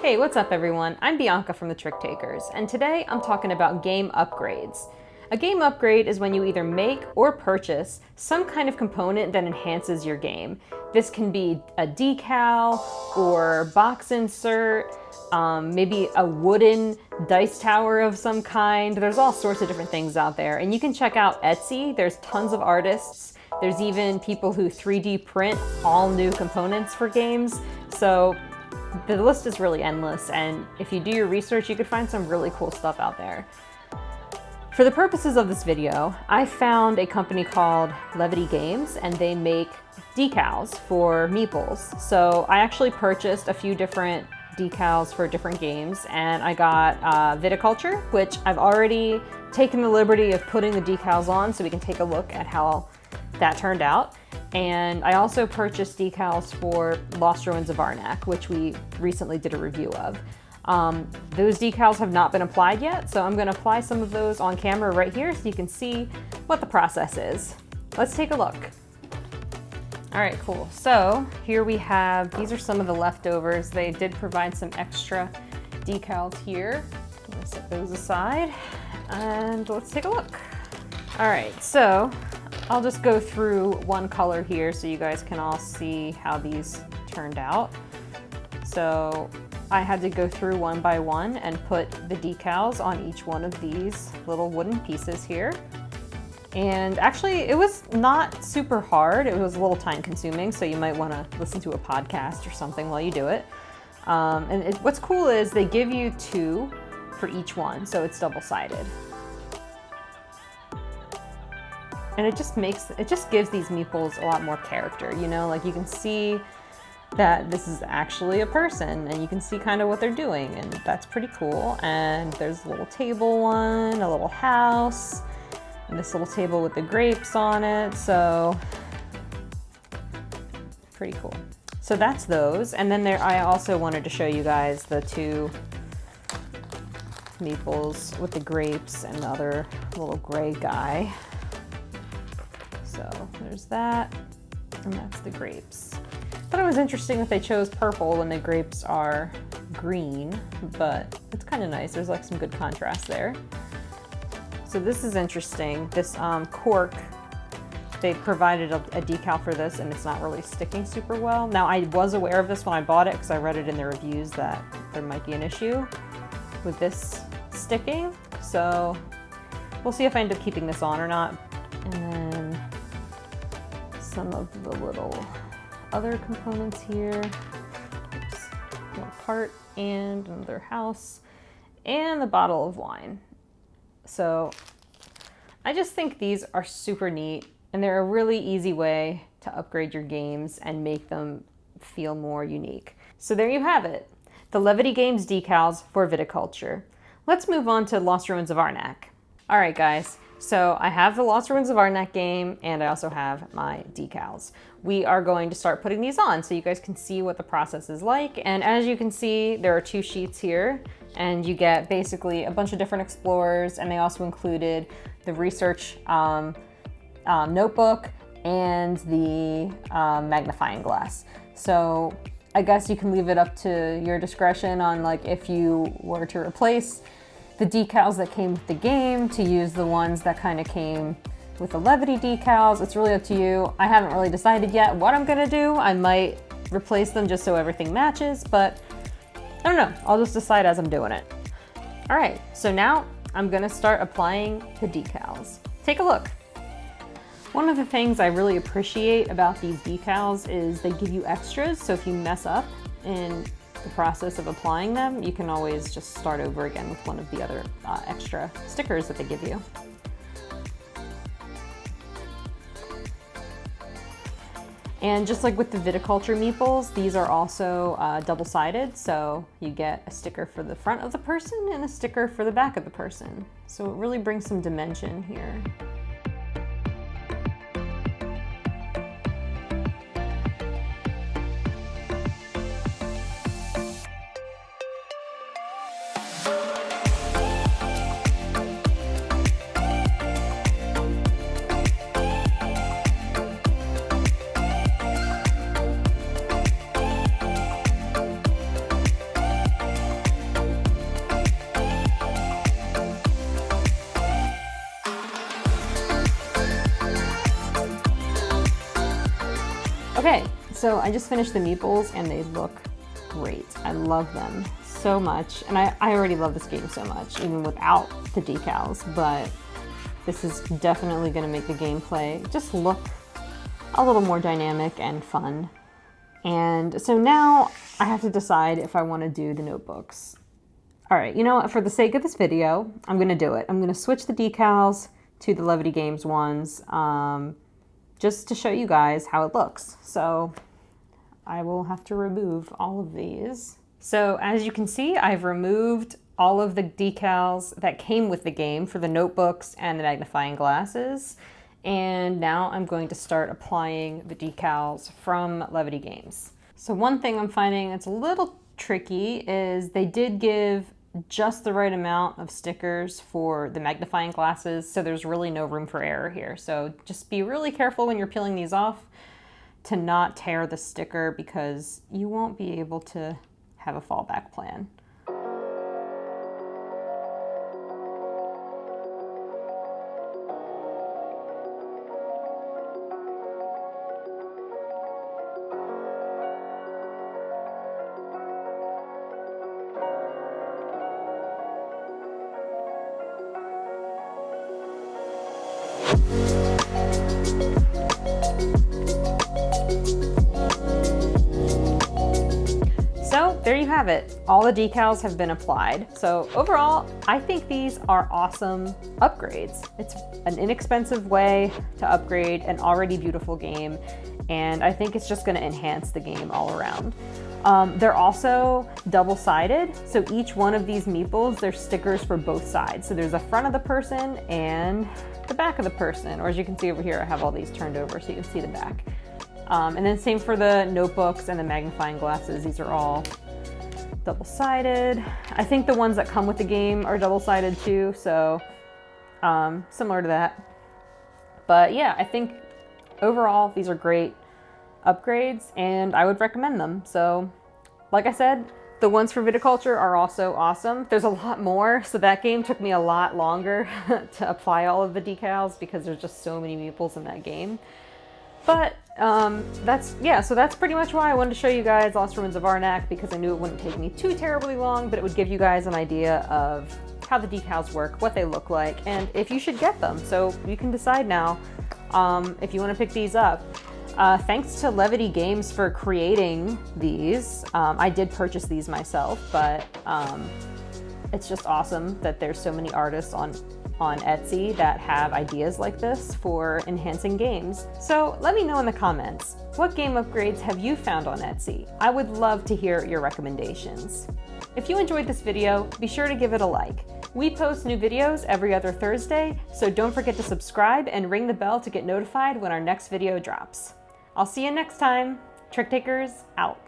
Hey, what's up everyone? I'm Bianca from The Trick Takers, and today I'm talking about game upgrades. A game upgrade is when you either make or purchase some kind of component that enhances your game. This can be a decal or box insert, maybe a wooden dice tower of some kind. There's all sorts of different things out there, and you can check out Etsy. There's tons of artists. There's even people who 3D print all new components for games. So the list is really endless, and if you do your research, you could find some really cool stuff out there. For the purposes of this video, I found a company called Levity Games, and they make decals for meeples. So I actually purchased a few different decals for different games, and I got Viticulture, which I've already taken the liberty of putting the decals on so we can take a look at how that turned out. And I also purchased decals for Lost Ruins of Arnak, which we recently did a review of. Those decals have not been applied yet, so I'm going to apply some of those on camera right here so you can see what the process is. Let's take a look. All right, cool. So here we have, these are some of the leftovers. They did provide some extra decals here. I'm going to set those aside and let's take a look. All right, so I'll just go through one color here so you guys can all see how these turned out. So I had to go through one by one and put the decals on each one of these little wooden pieces here. And actually it was not super hard. It was a little time consuming, so you might want to listen to a podcast or something while you do it. What's cool is they give you two for each one, so it's double-sided. And it just gives these meeples a lot more character, you know? Like you can see that this is actually a person and you can see kind of what they're doing, and that's pretty cool. And there's a little table one, a little house, and this little table with the grapes on it, so pretty cool. So that's those. And then I also wanted to show you guys the two meeples with the grapes and the other little gray guy. So there's that, and that's the grapes. Thought it was interesting that they chose purple when the grapes are green, but it's kind of nice. There's like some good contrast there. So this is interesting. This cork, they provided a decal for this, and it's not really sticking super well. Now I was aware of this when I bought it because I read it in the reviews that there might be an issue with this sticking. So we'll see if I end up keeping this on or not. And then some of the little other components here. Oops. One cart and another house and the bottle of wine. So I just think these are super neat, and they're a really easy way to upgrade your games and make them feel more unique. So there you have it, the Levity Games decals for Viticulture. Let's move on to Lost Ruins of Arnak. All right, guys. So I have the Lost Ruins of Arnak game, and I also have my decals. We are going to start putting these on so you guys can see what the process is like. And as you can see, there are two sheets here, and you get basically a bunch of different explorers, and they also included the research notebook and the magnifying glass. So I guess you can leave it up to your discretion on like if you were to replace the decals that came with the game to use the ones that kind of came with the Levity decals. It's really up to you. I haven't really decided yet what I'm gonna do. I might replace them just so everything matches, but I don't know. I'll just decide as I'm doing it. All right, so now I'm gonna start applying the decals. Take a look. One of the things I really appreciate about these decals is they give you extras, so if you mess up in the process of applying them, you can always just start over again with one of the other extra stickers that they give you. And just like with the Viticulture meeples, these are also double-sided, so you get a sticker for the front of the person and a sticker for the back of the person. So it really brings some dimension here. Okay, so I just finished the meeples and they look great. I love them so much. And I already love this game so much, even without the decals, but this is definitely gonna make the gameplay just look a little more dynamic and fun. And so now I have to decide if I wanna do the notebooks. All right, you know what, for the sake of this video, I'm gonna do it. I'm gonna switch the decals to the Levity Games ones, just to show you guys how it looks. So I will have to remove all of these. So as you can see, I've removed all of the decals that came with the game for the notebooks and the magnifying glasses. And now I'm going to start applying the decals from Levity Games. So one thing I'm finding that's a little tricky is they did give just the right amount of stickers for the magnifying glasses, so there's really no room for error here. So just be really careful when you're peeling these off to not tear the sticker, because you won't be able to have a fallback plan. So there you have it. All the decals have been applied. So overall, I think these are awesome upgrades. It's an inexpensive way to upgrade an already beautiful game, and I think it's just going to enhance the game all around. They're also double-sided, so each one of these meeples, there's stickers for both sides. So there's the front of the person and the back of the person, or as you can see over here, I have all these turned over so you can see the back. And then same for the notebooks and the magnifying glasses. These are all double-sided. I think the ones that come with the game are double-sided too, so similar to that. But yeah, I think overall these are great upgrades and I would recommend them. So like I said, the ones for viticulture are also awesome. There's a lot more, so that game took me a lot longer to apply all of the decals because there's just so many meeples in that game. But so that's pretty much why I wanted to show you guys Lost Ruins of Arnak, because I knew it wouldn't take me too terribly long, but it would give you guys an idea of how the decals work, what they look like, and if you should get them. So you can decide now if you want to pick these up. Thanks to Levity Games for creating these. I did purchase these myself, but it's just awesome that there's so many artists on Etsy that have ideas like this for enhancing games. So let me know in the comments, what game upgrades have you found on Etsy? I would love to hear your recommendations. If you enjoyed this video, be sure to give it a like. We post new videos every other Thursday, so don't forget to subscribe and ring the bell to get notified when our next video drops. I'll see you next time. Trick Takers out.